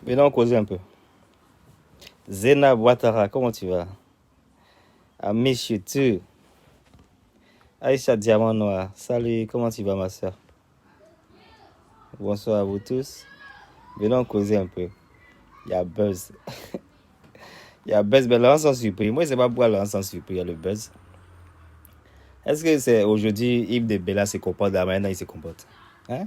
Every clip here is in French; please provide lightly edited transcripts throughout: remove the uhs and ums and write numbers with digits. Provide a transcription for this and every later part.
Venons causer un peu. Zena Ouattara, comment tu vas? Amish tu. Aïcha Diamant Noir, salut, comment tu vas ma soeur? Bonsoir à vous tous. Venons causer un peu. Il y a buzz. Il y a buzz, mais là on s'en surpris. Moi, je ne sais pas pourquoi là on s'en surpris, il y a le buzz. Est-ce que c'est aujourd'hui Yves de Bella se comporte de la manière dont il se comporte? Hein?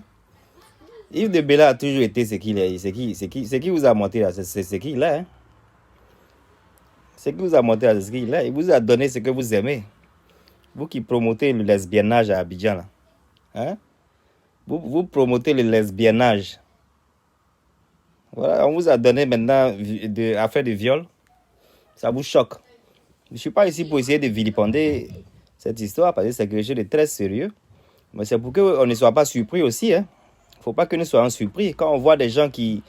Yves de Bella a toujours été ce qu'il est. C'est qui vous a monté là? C'est ce qu'il est. Hein? Ce qui vous a monté là, c'est ce qu'il est. Il vous a donné ce que vous aimez. Vous qui promotez le lesbiennage à Abidjan là. Hein? Vous promotez le lesbiennage. Voilà, on vous a donné maintenant affaire de viol. Ça vous choque. Je ne suis pas ici pour essayer de vilipender cette histoire parce que c'est quelque chose de très sérieux. Mais c'est pour qu'on ne soit pas surpris aussi. Il ne faut pas que nous soyons surpris. Quand on voit des gens qui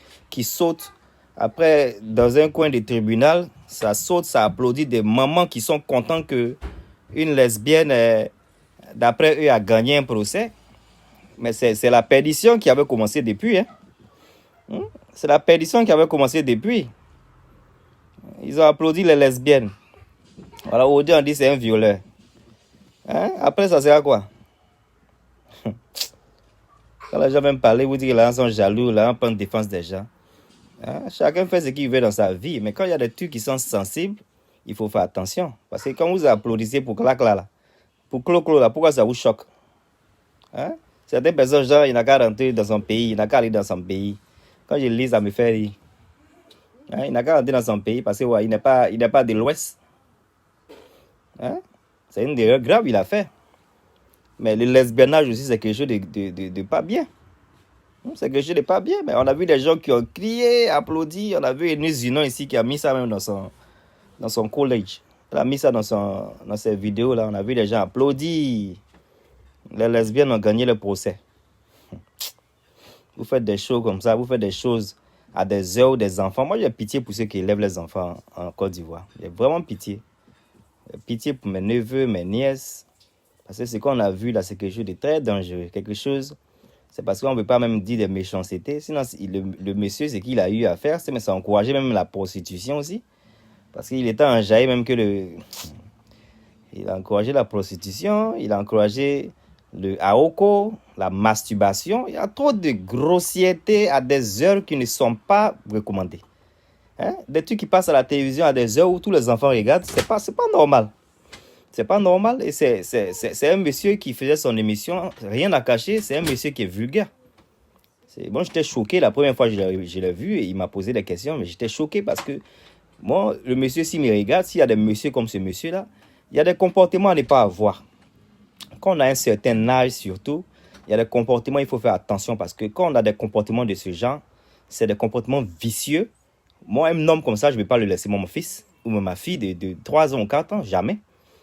sautent après dans un coin du tribunal, ça saute, ça applaudit, des mamans qui sont contents qu'une lesbienne, d'après eux, a gagné un procès. Mais c'est la perdition qui avait commencé depuis. C'est la perdition qui avait commencé depuis. Ils ont applaudi les lesbiennes. Voilà, aujourd'hui on dit c'est un violeur. Hein? Après ça sert à quoi? Quand les gens viennent parler, vous dites que les gens sont jaloux, là on prend défense des gens. Hein? Chacun fait ce qu'il veut dans sa vie. Mais quand il y a des trucs qui sont sensibles, il faut faire attention. Parce que quand vous applaudissez pour clac là, pour clo là, pourquoi ça vous choque? Hein? Certaines personnes, genre, il n'a qu'à rentrer dans son pays, il n'a qu'à aller dans son pays. Quand je lis, ça me fait rire. Hein? Il n'a qu'à rentrer dans son pays parce que ouais, il n'est pas de l'Ouest. Hein? C'est une erreur grave, il a fait. Mais le lesbiennage aussi, c'est quelque chose de pas bien. C'est quelque chose de pas bien. Mais on a vu des gens qui ont crié, applaudi. On a vu Eunice Zinon ici qui a mis ça même dans son collège. Elle a mis ça dans ses vidéos là. On a vu des gens applaudir. Les lesbiennes ont gagné le procès. Vous faites des choses comme ça, vous faites des choses à des heures où des enfants. Moi, j'ai pitié pour ceux qui élèvent les enfants en Côte d'Ivoire. J'ai vraiment pitié. J'ai pitié pour mes neveux, mes nièces. Parce que ce qu'on a vu là, c'est quelque chose de très dangereux. Quelque chose, c'est parce qu'on ne veut pas même dire des méchancetés. Sinon, le monsieur, ce qu'il a eu à faire, c'est encourager même la prostitution aussi. Parce qu'il était enjaillé même que il a encouragé la prostitution, il a encouragé le AOCO, la masturbation. Il y a trop de grossièreté à des heures qui ne sont pas recommandées. Hein? Des trucs qui passent à la télévision à des heures où tous les enfants regardent, c'est pas normal. C'est pas normal. Et c'est un monsieur qui faisait son émission, rien à cacher, c'est un monsieur qui est vulgaire. Moi, j'étais choqué la première fois que je l'ai vu et il m'a posé des questions, mais j'étais choqué parce que moi, le monsieur, s'il me regarde, s'il y a des messieurs comme ce monsieur-là, il y a des comportements à ne pas avoir. Quand on a un certain âge surtout, il y a des comportements, il faut faire attention parce que quand on a des comportements de ce genre, c'est des comportements vicieux. Moi, un homme comme ça, je ne vais pas le laisser, mon fils ou ma fille de 3 ans ou 4 ans, jamais.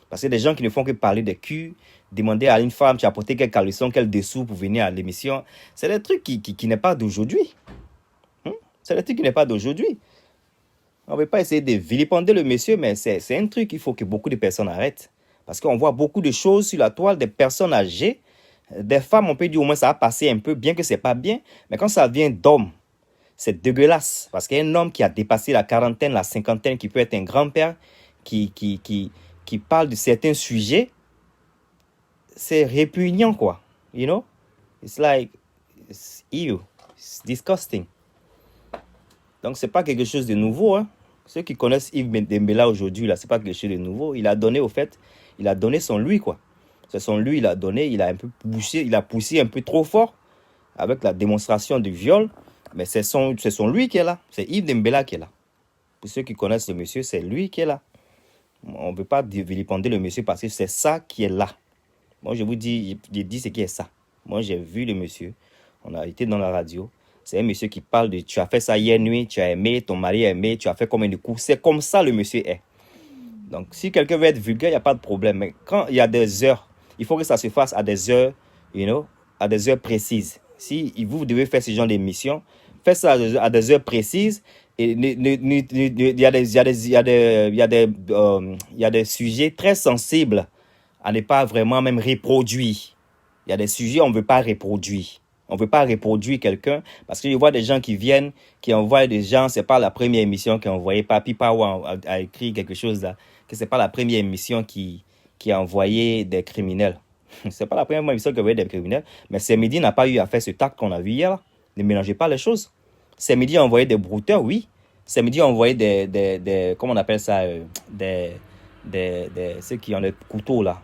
Parce que des gens qui ne font que parler de cul, demander à une femme, tu as apporté quel caleçon, quel dessous pour venir à l'émission, c'est des trucs qui n'est pas d'aujourd'hui. C'est des trucs qui n'est pas d'aujourd'hui. On ne veut pas essayer de vilipender le monsieur, mais c'est un truc qu'il faut que beaucoup de personnes arrêtent. Parce qu'on voit beaucoup de choses sur la toile, des personnes âgées, des femmes, on peut dire au moins ça a passé un peu, bien que ce n'est pas bien, mais quand ça vient d'hommes, c'est dégueulasse. Parce qu'un homme qui a dépassé la quarantaine, la cinquantaine, qui peut être un grand-père, qui parle de certains sujets, c'est répugnant, quoi. You know? It's like, it's ew. It's disgusting. Donc, c'est pas quelque chose de nouveau, hein. Ceux qui connaissent Yves Dembélé aujourd'hui, là, c'est pas quelque chose de nouveau. Il a donné, au fait, il a donné son lui, quoi. C'est son lui, il a donné, il a un peu poussé, il a poussé un peu trop fort avec la démonstration du viol. Mais c'est son lui qui est là. C'est Yves Dembélé qui est là. Pour ceux qui connaissent le monsieur, c'est lui qui est là. On ne veut pas vilipender le monsieur parce que c'est ça qui est là. Moi, je vous dis, je dis ce qui est ça. Moi, j'ai vu le monsieur. On a été dans la radio. C'est un monsieur qui parle de tu as fait ça hier nuit, tu as aimé, ton mari a aimé, tu as fait combien de coups. C'est comme ça le monsieur est. Donc, si quelqu'un veut être vulgaire, il n'y a pas de problème. Mais quand il y a des heures, il faut que ça se fasse à des heures, à des heures précises. Si vous devez faire ce genre d'émission, faites ça à des heures précises. Et il y a des sujets très sensibles à ne pas vraiment même reproduire. Il y a des sujets qu'on ne veut pas reproduire. On ne veut pas reproduire quelqu'un. Parce que je vois des gens qui viennent, qui envoient des gens. Ce n'est pas la première émission qui a envoyé. Papi Pawa a écrit quelque chose là. Que ce n'est pas la première émission qui a envoyé des criminels. Ce n'est pas la première émission qui a envoyé des criminels. Mais Semidi n'a pas eu à faire ce tact qu'on a vu hier. Ne mélangez pas les choses. Semidi a envoyé des brouteurs, oui. Semidi a envoyé des comment on appelle ça, ceux qui ont les couteaux là,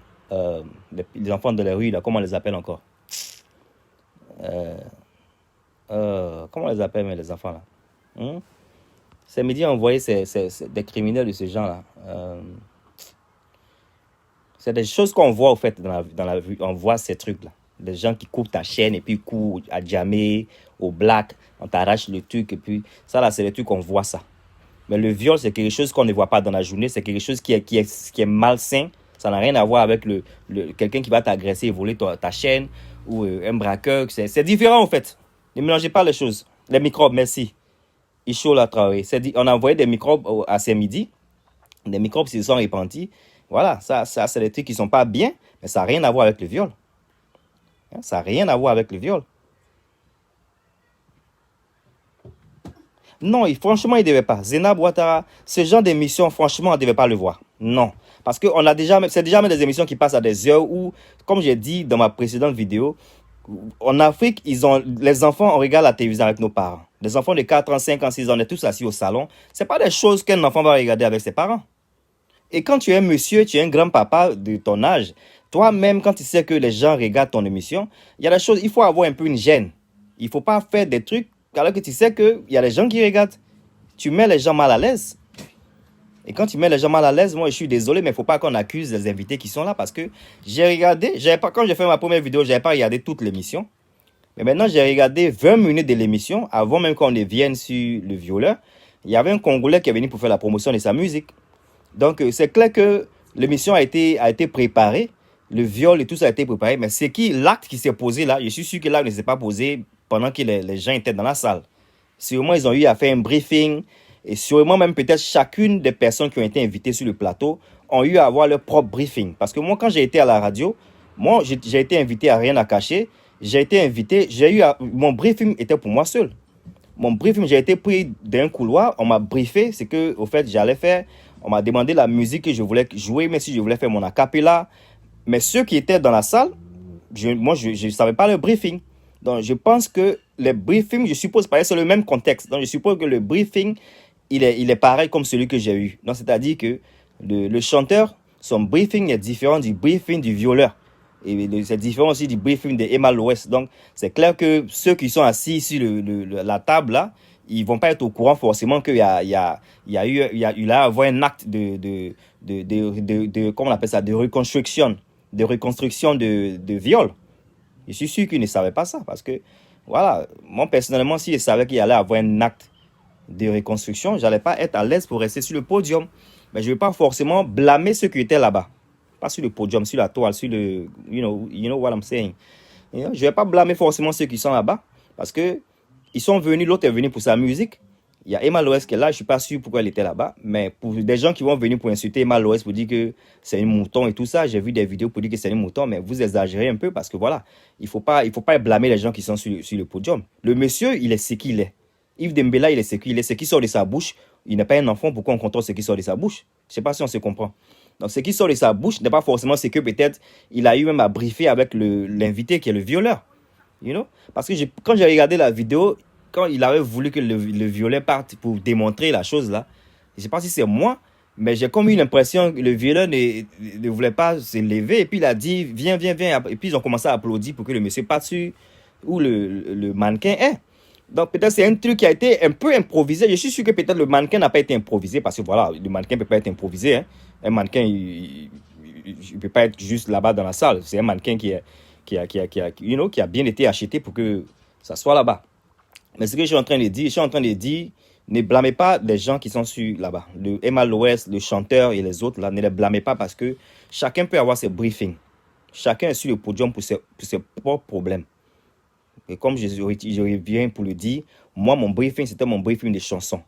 les enfants de la rue là, comment on les appelle encore? Comment on les appelle mais les enfants là? Semidi a envoyé des criminels de ce genre là. C'est des choses qu'on voit au fait dans la rue. On voit ces trucs là. Des gens qui coupent ta chaîne et puis coupent à jamais, au black, on t'arrache le truc et puis ça là c'est des trucs qu'on voit ça. Mais le viol c'est quelque chose qu'on ne voit pas dans la journée, c'est quelque chose qui est malsain. Ça n'a rien à voir avec quelqu'un qui va t'agresser et voler ta chaîne ou un braqueur. C'est différent en fait. Ne mélangez pas les choses. Les microbes, merci. Icho l'a travaillé. On a envoyé des microbes à ces midi. Des microbes se sont répandus. Voilà, ça c'est des trucs qui ne sont pas bien, mais ça n'a rien à voir avec le viol. Ça n'a rien à voir avec le viol. Non, franchement, il ne devait pas. Zénab Ouattara, ce genre d'émission, franchement, on ne devait pas le voir. Non. Parce que c'est déjà même des émissions qui passent à des heures où, comme j'ai dit dans ma précédente vidéo, en Afrique, les enfants, on regarde la télévision avec nos parents. Les enfants de 4 ans, 5 ans, 6 ans, on est tous assis au salon. Ce n'est pas des choses qu'un enfant va regarder avec ses parents. Et quand tu es un monsieur, tu es un grand-papa de ton âge, toi-même, quand tu sais que les gens regardent ton émission, il y a des choses, il faut avoir un peu une gêne. Il ne faut pas faire des trucs alors que tu sais qu'il y a des gens qui regardent. Tu mets les gens mal à l'aise. Et quand tu mets les gens mal à l'aise, moi je suis désolé, mais il ne faut pas qu'on accuse les invités qui sont là parce que j'ai regardé, quand j'ai fait ma première vidéo, je n'avais pas regardé toute l'émission. Mais maintenant, j'ai regardé 20 minutes de l'émission avant même qu'on ne vienne sur le violeur. Il y avait un Congolais qui est venu pour faire la promotion de sa musique. Donc, c'est clair que l'émission a été préparée. Le viol et tout ça a été préparé. Mais c'est l'acte qui s'est posé là, je suis sûr que l'acte ne s'est pas posé pendant que les gens étaient dans la salle. Sûrement, ils ont eu à faire un briefing. Et sûrement, même peut-être chacune des personnes qui ont été invitées sur le plateau ont eu à avoir leur propre briefing. Parce que moi, quand j'ai été à la radio, moi, j'ai été invité à Rien à cacher. J'ai été invité, mon briefing était pour moi seul. Mon briefing, j'ai été pris d'un couloir, on m'a briefé, c'est que, au fait, j'allais faire, on m'a demandé la musique que je voulais jouer, mais si je voulais faire mon acapella. Mais ceux qui étaient dans la salle, moi, je ne savais pas le briefing. Donc, je pense que le briefing, je suppose, c'est le même contexte. Donc, je suppose que le briefing, il est pareil comme celui que j'ai eu. Donc, c'est-à-dire que le chanteur, son briefing est différent du briefing du violeur. Et c'est différent aussi du briefing de Emma l'Ouest. Donc, c'est clair que ceux qui sont assis sur la table là, ils ne vont pas être au courant forcément qu'il y a eu avoir un acte de comment on appelle ça, de reconstruction de viol. Je suis sûr qu'ils ne savaient pas ça parce que, voilà, moi personnellement, si je savais qu'il y allait avoir un acte de reconstruction, je n'allais pas être à l'aise pour rester sur le podium. Mais je ne vais pas forcément blâmer ceux qui étaient là-bas. Pas sur le podium, sur la toile, sur le... You know what I'm saying. Je ne vais pas blâmer forcément ceux qui sont là-bas. Parce que ils sont venus, l'autre est venu pour sa musique. Il y a Emma Loès qui est là, je ne suis pas sûr pourquoi elle était là-bas. Mais pour des gens qui vont venir pour insulter Emma Loès, pour dire que c'est une mouton et tout ça, j'ai vu des vidéos pour dire que c'est une mouton, mais vous exagérez un peu parce que voilà, il ne faut pas blâmer les gens qui sont sur le podium. Le monsieur, il est ce qu'il est. Yves Dembélé, il est ce qu'il est. Ce qui sort de sa bouche, il n'est pas un enfant, pourquoi on contrôle ce qui sort de sa bouche? Je ne sais pas si on se comprend. Donc, ce qui sort de sa bouche n'est pas forcément ce que peut-être il a eu même à briefer avec l'invité qui est le violeur. You know? Parce que quand j'ai regardé la vidéo, quand il avait voulu que le violeur parte pour démontrer la chose là, je ne sais pas si c'est moi, mais j'ai comme eu l'impression que le violeur ne voulait pas se lever. Et puis il a dit, viens. Et puis ils ont commencé à applaudir pour que le monsieur parte sur où le mannequin est. Donc peut-être c'est un truc qui a été un peu improvisé. Je suis sûr que peut-être le mannequin n'a pas été improvisé parce que voilà, le mannequin ne peut pas être improvisé. Hein. Un mannequin, il ne peut pas être juste là-bas dans la salle. C'est un mannequin qui a bien été acheté pour que ça soit là-bas. Mais ce que je suis en train de dire, ne blâmez pas les gens qui sont là-bas. Le Emma l'Ouest, le chanteur et les autres, là, ne les blâmez pas parce que chacun peut avoir ses briefings. Chacun est sur le podium pour ses propres problèmes. Et comme je reviens pour le dire, moi, mon briefing, c'était mon briefing de chansons.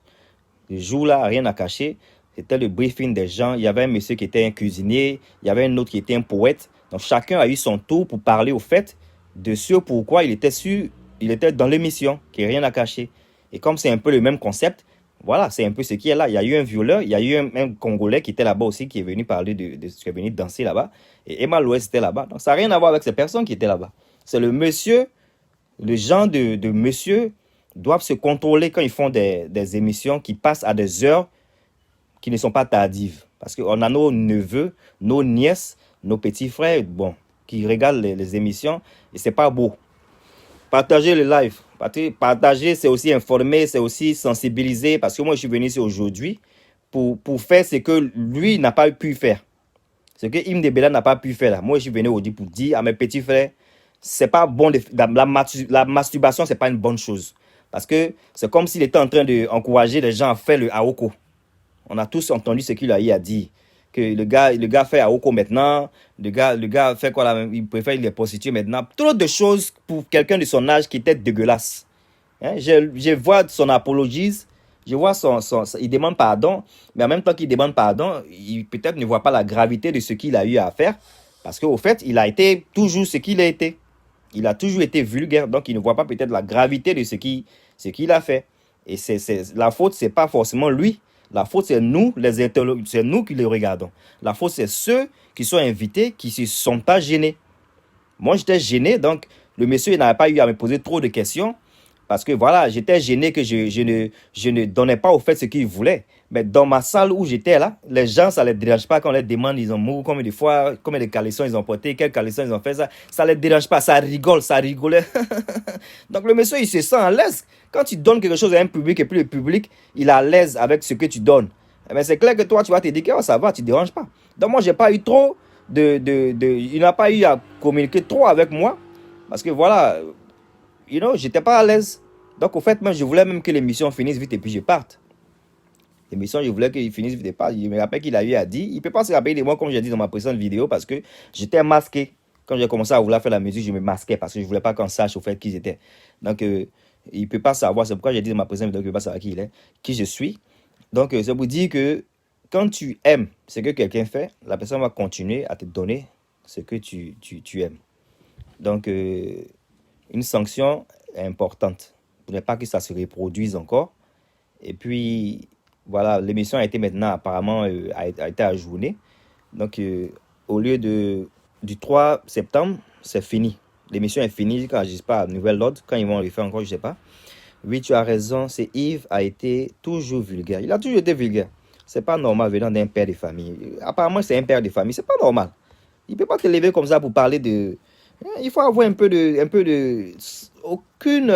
Le jour-là, Rien à cacher, c'était le briefing des gens. Il y avait un monsieur qui était un cuisinier, il y avait un autre qui était un poète. Donc, chacun a eu son tour pour parler au fait de ce pourquoi il était sur il était dans l'émission, qui n'a rien à cacher. Et comme c'est un peu le même concept, voilà, c'est un peu ce qui est là. Il y a eu un violeur, il y a eu un Congolais qui était là-bas aussi, qui est venu parler qui est venu danser là-bas. Et Emma Loès était là-bas. Donc ça n'a rien à voir avec ces personnes qui étaient là-bas. C'est le monsieur, le genre de monsieur doivent se contrôler quand ils font des émissions qui passent à des heures qui ne sont pas tardives. Parce qu'on a nos neveux, nos nièces, nos petits frères, bon, qui regardent les émissions et c'est pas beau. Partagez le live. Partager, c'est aussi informer, c'est aussi sensibiliser. Parce que moi, je suis venu ici aujourd'hui pour faire ce que lui n'a pas pu faire. Ce que Im Debela n'a pas pu faire. Là. Moi, je suis venu aujourd'hui pour dire à mes petits frères, c'est pas bon. La masturbation, c'est pas une bonne chose. Parce que c'est comme s'il était en train d'encourager les gens à faire le Aoko. On a tous entendu ce qu'il a eu à dire. Que le gars fait Aoko maintenant. Le gars fait quoi là? Il préfère les prostituées maintenant. Trop de choses pour quelqu'un de son âge qui était dégueulasse. Hein? Je vois son apologise. Je vois il demande pardon. Mais en même temps qu'il demande pardon, il peut-être ne voit pas la gravité de ce qu'il a eu à faire. Parce qu'au fait, il a été toujours ce qu'il a été. Il a toujours été vulgaire. Donc, il ne voit pas peut-être la gravité de ce qu'il a fait. Et la faute, ce n'est pas forcément lui. La faute, c'est nous, les interlocuteurs, c'est nous qui les regardons. La faute, c'est ceux qui sont invités, qui ne se sont pas gênés. Moi, j'étais gêné, donc le monsieur n'avait pas eu à me poser trop de questions. Parce que voilà, j'étais gêné que je ne donnais pas au fait ce qu'il voulait. Mais dans ma salle où j'étais là, les gens, ça ne les dérange pas quand on les demande, ils ont mouru combien de fois, combien de caleçons ils ont porté, quels caleçons ils ont fait ça. Ça ne les dérange pas, ça rigole, ça rigolait. Donc le monsieur, il se sent à l'aise. Quand tu donnes quelque chose à un public et puis le public, il est à l'aise avec ce que tu donnes. Mais c'est clair que toi, tu vas te dire que oh, ça va, tu ne déranges pas. Donc moi, je n'ai pas eu trop il n'a pas eu à communiquer trop avec moi. Parce que voilà, j'étais pas à l'aise. Donc, au fait, moi, je voulais même que l'émission finisse vite et puis je parte. L'émission, je voulais qu'il finisse vite et parte. Je me rappelle qu'il a eu à dire. Il ne peut pas se rappeler de moi, comme j'ai dit dans ma précédente vidéo, parce que j'étais masqué. Quand j'ai commencé à vouloir faire la musique, je me masquais parce que je ne voulais pas qu'on sache au fait qui j'étais. Donc, il ne peut pas savoir. C'est pourquoi j'ai dit dans ma précédente vidéo qu'il ne peut pas savoir qui il est, qui je suis. Donc, ça vous dit que quand tu aimes ce que quelqu'un fait, la personne va continuer à te donner ce que tu aimes. Donc, une sanction est importante pour ne pas que ça se reproduise encore. Et puis, voilà, l'émission a été maintenant apparemment a été ajournée. Donc, au lieu du 3 septembre, c'est fini. L'émission est finie quand je ne sais pas, nouvelle ordre. Quand ils vont le faire encore, je ne sais pas. Oui, tu as raison, c'est Yves a été toujours vulgaire. Il a toujours été vulgaire. C'est pas normal venant d'un père de famille. Apparemment, c'est un père de famille. C'est pas normal. Il ne peut pas te lever comme ça pour parler de... Il faut avoir un peu de aucune,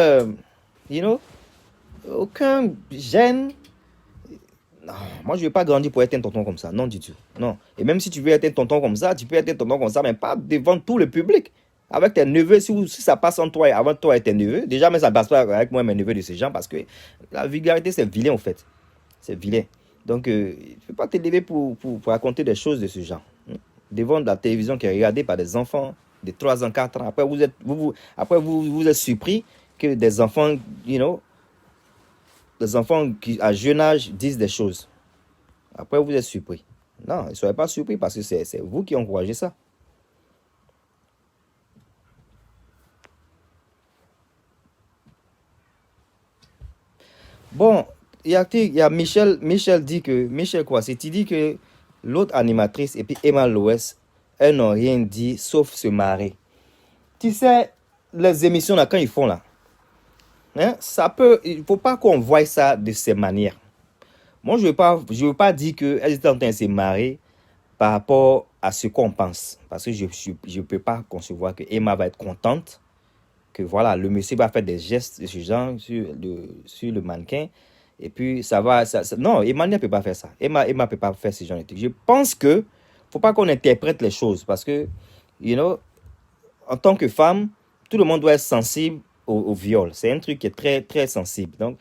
aucun gêne. Non, moi, je ne veux pas grandir pour être un tonton comme ça. Non, du tout. Non. Et même si tu veux être un tonton comme ça, tu peux être un tonton comme ça, mais pas devant tout le public. Avec tes neveux, si ça passe entre toi et avant toi et tes neveux, déjà, mais ça ne passe pas avec moi et mes neveux de ces gens, parce que la vulgarité, c'est vilain, en fait. C'est vilain. Donc, il ne faut pas te lever pour raconter des choses de ce genre. Devant la télévision qui est regardée par des enfants de 3 ans, 4 ans. Après, vous êtes surpris que des enfants, des enfants qui, à jeune âge, disent des choses. Après, vous êtes surpris. Non, ne soyez pas surpris parce que c'est vous qui encouragez ça. Bon, il y a Michel dit que... Michel quoi? C'est-il dit que l'autre animatrice et puis Emma Loès, elles n'ont rien dit sauf se marrer. Tu sais, les émissions là, quand ils font là, hein, il ne faut pas qu'on voie ça de ces manières. Moi, je ne veux pas dire qu'elles étaient en train de se marrer par rapport à ce qu'on pense. Parce que je ne peux pas concevoir que Emma va être contente, que voilà, le monsieur va faire des gestes de ce genre sur le mannequin. Et puis, ça va... non, Emma ne peut pas faire ça. Emma ne peut pas faire ce genre de trucs. Je pense que ne faut pas qu'on interprète les choses. Parce que, en tant que femme, tout le monde doit être sensible au viol. C'est un truc qui est très, très sensible. Donc,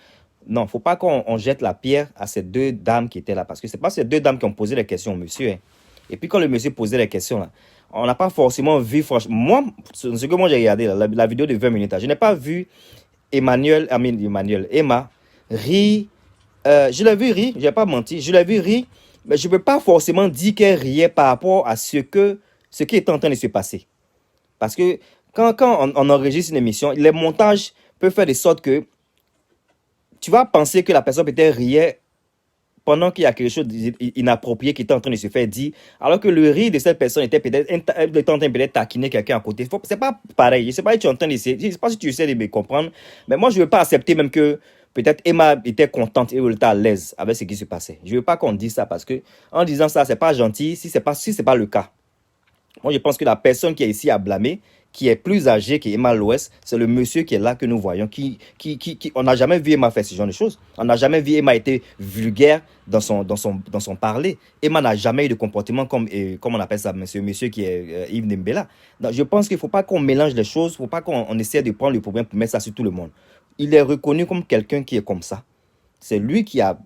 non, il ne faut pas qu'on jette la pierre à ces 2 dames qui étaient là. Parce que ce n'est pas ces 2 dames qui ont posé les questions au monsieur. Hein. Et puis, quand le monsieur posait les questions, là, on n'a pas forcément vu, franchement... Moi, ce que moi j'ai regardé, là, la vidéo de 20 minutes, là, je n'ai pas vu Emma rire. Je l'ai vu rire, je n'ai pas menti. Je l'ai vu rire, mais je ne peux pas forcément dire qu'elle riait par rapport à ce qui est en train de se passer. Parce que quand on enregistre une émission, les montages peut faire de sorte que tu vas penser que la personne peut-être riait pendant qu'il y a quelque chose d'inapproprié qui était en train de se faire dire, alors que le rire de cette personne était peut-être en train de taquiner quelqu'un à côté. C'est pas pareil. Je sais pas si tu es en train d'essayer, je sais pas si tu essaies de me comprendre, mais moi je veux pas accepter même que peut-être Emma était contente et elle était à l'aise avec ce qui se passait. Je veux pas qu'on dise ça parce que en disant ça, c'est pas gentil si c'est pas le cas. Moi, je pense que la personne qui est ici à blâmer, qui est plus âgée qu'Emma Loès, c'est le monsieur qui est là que nous voyons. On n'a jamais vu Emma faire ce genre de choses. On n'a jamais vu Emma être vulgaire dans son parler. Emma n'a jamais eu de comportement comme on appelle ça, monsieur qui est Yves Nembela. Donc, je pense qu'il ne faut pas qu'on mélange les choses, il ne faut pas qu'on essaie de prendre le problème pour mettre ça sur tout le monde. Il est reconnu comme quelqu'un qui est comme ça. C'est lui qui a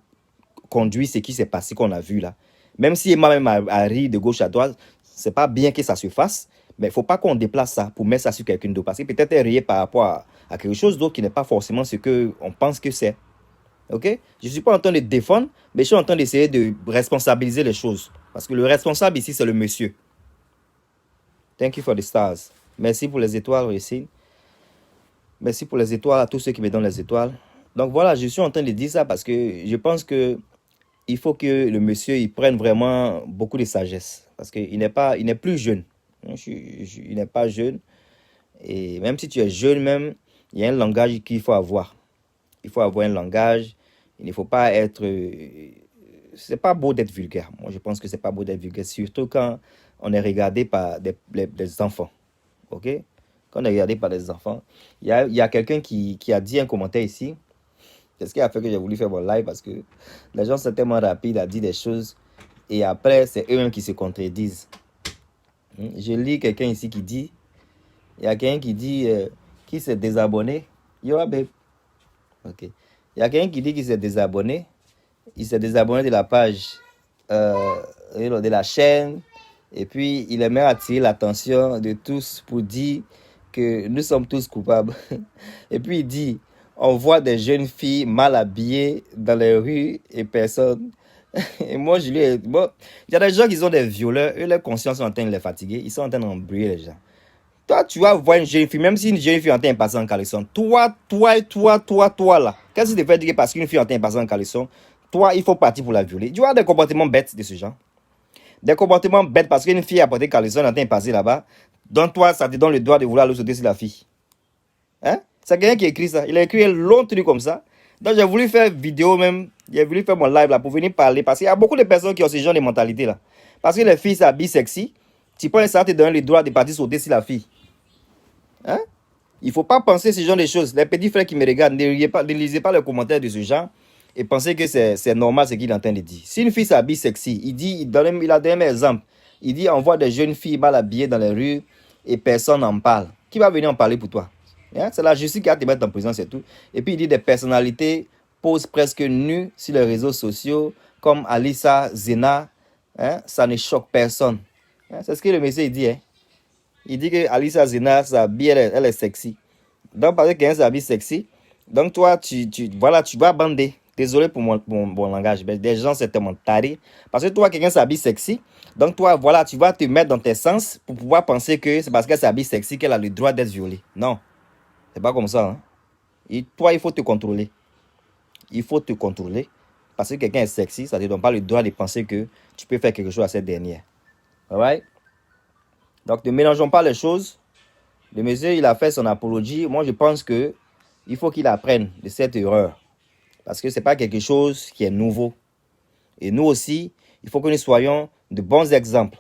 conduit ce qui s'est passé, qu'on a vu là. Même si Emma même a ri de gauche à droite, c'est pas bien que ça se fasse, mais il ne faut pas qu'on déplace ça pour mettre ça sur quelqu'un d'autre. Parce que peut-être elle riait par rapport à quelque chose d'autre qui n'est pas forcément ce qu'on pense que c'est. Ok? Je ne suis pas en train de défendre, mais je suis en train d'essayer de responsabiliser les choses. Parce que le responsable ici, c'est le monsieur. Thank you for the stars. Merci pour les étoiles ici. Merci pour les étoiles à tous ceux qui me donnent les étoiles. Donc voilà, je suis en train de dire ça parce que je pense que il faut que le monsieur il prenne vraiment beaucoup de sagesse. Parce qu'il n'est plus jeune. Il n'est pas jeune. Et même si tu es jeune, même, il y a un langage qu'il faut avoir. Il faut avoir un langage. Il ne faut pas être... c'est pas beau d'être vulgaire. Moi, je pense que c'est pas beau d'être vulgaire. Surtout quand on est regardé par des enfants. OK? Quand on est regardé par des enfants. Il y a quelqu'un qui a dit un commentaire ici. C'est ce qui a fait que j'ai voulu faire mon live parce que les gens sont tellement rapides à dire des choses et après, c'est eux-mêmes qui se contredisent. Je lis quelqu'un ici qui dit, il y a quelqu'un qui dit, qui s'est désabonné. Yo, babe. Ok. Il y a quelqu'un qui dit qu'il s'est désabonné. Il s'est désabonné de la page, de la chaîne. Et puis, il aimerait attirer l'attention de tous pour dire que nous sommes tous coupables. Et puis, il dit, on voit des jeunes filles mal habillées dans les rues et personne. Et moi, je lui ai... Bon, il y a des gens qui ont des violeurs, eux, leur conscience est en train de les fatiguer. Ils sont en train d'embrouiller les gens. Toi, tu vas voir une jeune fille, même si une jeune fille est en train de passer en caleçon. Toi, là. Qu'est-ce que tu fais dire parce qu'une fille est en train de passer en caleçon? Toi, il faut partir pour la violer. Tu vois des comportements bêtes de ce genre. Des comportements bêtes parce qu'une fille a porté caleçon, elle est en train de passer là-bas. Donc, toi, ça te donne le droit de vouloir le sauter sur la fille. Hein? C'est quelqu'un qui écrit ça. Il a écrit un long truc comme ça. Donc, j'ai voulu faire vidéo même. J'ai voulu faire mon live là pour venir parler. Parce qu'il y a beaucoup de personnes qui ont ce genre de mentalité là. Parce que les filles s'habillent sexy. Tu penses que ça te donne le droit de partir sauter sur la fille. Hein? Il ne faut pas penser ce genre de choses. Les petits frères qui me regardent, ne lisez pas les commentaires de ce genre et pensez que c'est normal ce qu'il est en train de dire. Si une fille s'habille sexy, il a donné un exemple. Il dit on voit des jeunes filles mal habillées dans les rues et personne n'en parle. Qui va venir en parler pour toi? Hein? C'est la justice qui va te mettre en prison, c'est tout. Et puis il dit des personnalités posent presque nues sur les réseaux sociaux comme Alissa Zena. Hein? Ça ne choque personne. Hein? C'est ce que le monsieur dit. Hein? Il dit que Alissa Zena s'habille, elle est sexy. Donc, parce que quelqu'un s'habille sexy, donc toi, tu vas bander. Désolé pour mon langage, mais des gens, c'est tellement taré. Parce que toi, quelqu'un s'habille sexy, donc toi, voilà, tu vas te mettre dans tes sens pour pouvoir penser que c'est parce qu'elle s'habille sexy qu'elle a le droit d'être violée. Non, c'est pas comme ça. Hein? Et toi, il faut te contrôler. Il faut te contrôler. Parce que quelqu'un est sexy, ça ne te donne pas le droit de penser que tu peux faire quelque chose à cette dernière. Alright? Donc, ne mélangeons pas les choses. Le monsieur, il a fait son apologie. Moi, je pense que il faut qu'il apprenne de cette erreur. Parce que ce n'est pas quelque chose qui est nouveau. Et nous aussi, il faut que nous soyons de bons exemples.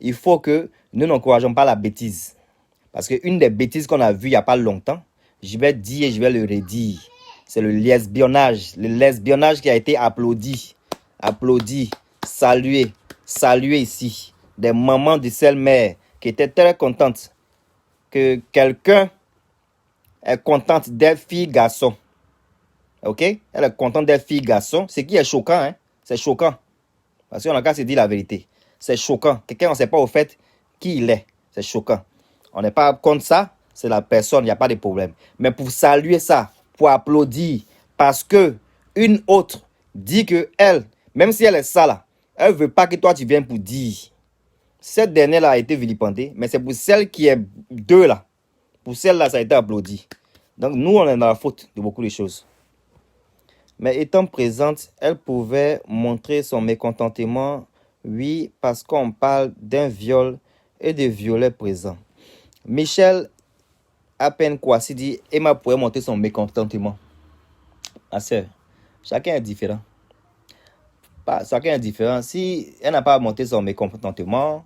Il faut que nous n'encourageons pas la bêtise. Parce qu'une des bêtises qu'on a vues il n'y a pas longtemps, je vais dire et je vais le redire, c'est le lesbionnage. Le lesbionnage qui a été applaudi, salué ici. Des mamans de celle mère qui étaient très contentes que quelqu'un est contente des filles garçons. Ok? Elle est contente des filles garçons. Ce qui est choquant, hein? C'est choquant. Parce qu'on a qu'à se dire la vérité. C'est choquant. Quelqu'un, on ne sait pas au fait qui il est. C'est choquant. On n'est pas contre ça. C'est la personne, il n'y a pas de problème. Mais pour saluer ça, pour applaudir, parce que une autre dit que elle, même si elle est sale, elle ne veut pas que toi tu viennes pour dire. Cette dernière-là a été vilipendée, mais c'est pour celle qui est deux là. Pour celle-là, ça a été applaudi. Donc, nous, on est dans la faute de beaucoup de choses. Mais étant présente, elle pouvait montrer son mécontentement, oui, parce qu'on parle d'un viol et de violets présents. Michel, à peine quoi, s'il dit, Emma pourrait montrer son mécontentement. Ma soeur, chacun est différent. Chacun est différent. Si elle n'a pas montré son mécontentement,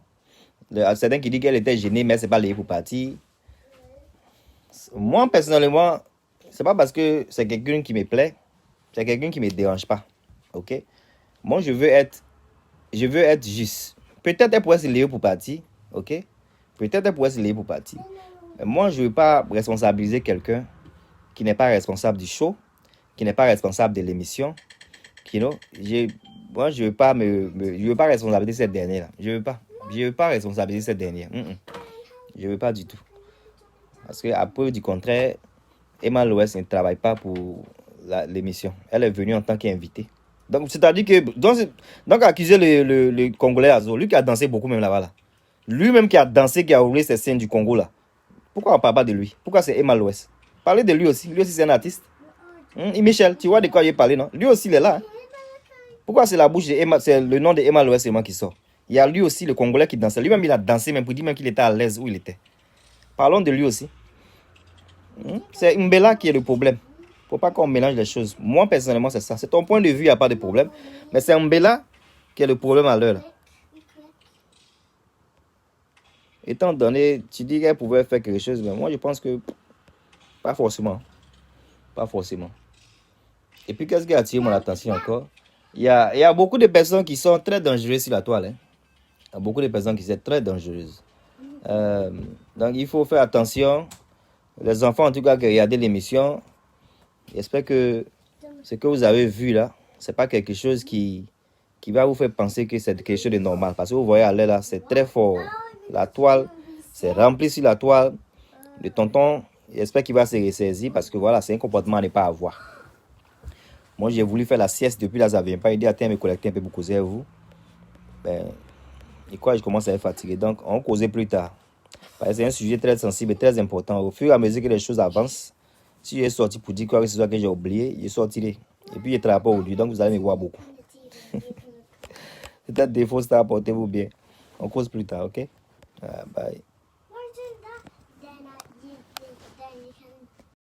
certains qui disent qu'elle était gênée, mais c'est pas lié pour partir. Moi, personnellement, c'est pas parce que c'est quelqu'un qui me plaît, c'est quelqu'un qui me dérange pas. Ok? Moi, je veux être juste. Peut-être elle pourrait se lever pour partir. Ok? Peut-être elle pourrait se lever pour partir. Mais moi, je veux pas responsabiliser quelqu'un qui n'est pas responsable du show, qui n'est pas responsable de l'émission. Moi, je veux pas je veux pas responsabiliser cette dernière. Je veux pas responsabiliser cette dernière. Je veux pas du tout. Parce que à preuve du contraire, Emma Loès ne travaille pas pour l'émission. Elle est venue en tant qu'invitée. Donc, c'est-à-dire que donc accuser le Congolais Azo, lui qui a dansé beaucoup même là-bas. Là. Lui-même qui a dansé, qui a roulé ces scènes du Congo là. Pourquoi on ne parle pas de lui? Pourquoi c'est Emma Loès? Parlez de lui aussi. Lui aussi, c'est un artiste. Et Michel, tu vois de quoi il est parlé, non? Lui aussi, il est là. Hein? Pourquoi c'est la bouche de Emma, c'est le nom de Emma Loès seulement qui sort? Il y a lui aussi, le Congolais qui dansait. Lui-même, il a dansé, même pour dire même qu'il était à l'aise où il était. Parlons de lui aussi. C'est Mbella qui est le problème. Il ne faut pas qu'on mélange les choses. Moi, personnellement, c'est ça. C'est ton point de vue, il n'y a pas de problème. Mais c'est Mbella qui est le problème à l'heure. Étant donné, tu dis qu'elle pouvait faire quelque chose, mais moi, je pense que pas forcément. Pas forcément. Et puis, qu'est-ce qui a attiré mon attention encore? Il y a beaucoup de personnes qui sont très dangereuses sur la toile. Hein. Il y a beaucoup de personnes qui sont très dangereuses. Donc, il faut faire attention. Les enfants, en tout cas, qui regardent l'émission, j'espère que ce que vous avez vu là, ce n'est pas quelque chose qui va vous faire penser que c'est quelque chose de normal. Parce que vous voyez à l'air là, c'est très fort. La toile, c'est rempli sur la toile. Le tonton, j'espère qu'il va se ressaisir parce que voilà, c'est un comportement à ne pas avoir. Moi, j'ai voulu faire la sieste depuis là, ça ne vient pas aider à me collecter un peu pour causer avec vous. Et quoi, je commence à être fatigué. Donc, on va causer plus tard. Parce que c'est un sujet très sensible et très important. Au fur et à mesure que les choses avancent, si j'ai sorti pour dire quoi que ce soit que j'ai oublié, je sortirai. Et puis, je ne travaille pas aujourd'hui, donc vous allez me voir beaucoup. C'est un défaut, ça, portez-vous bien. On cause plus tard, ok? Bye.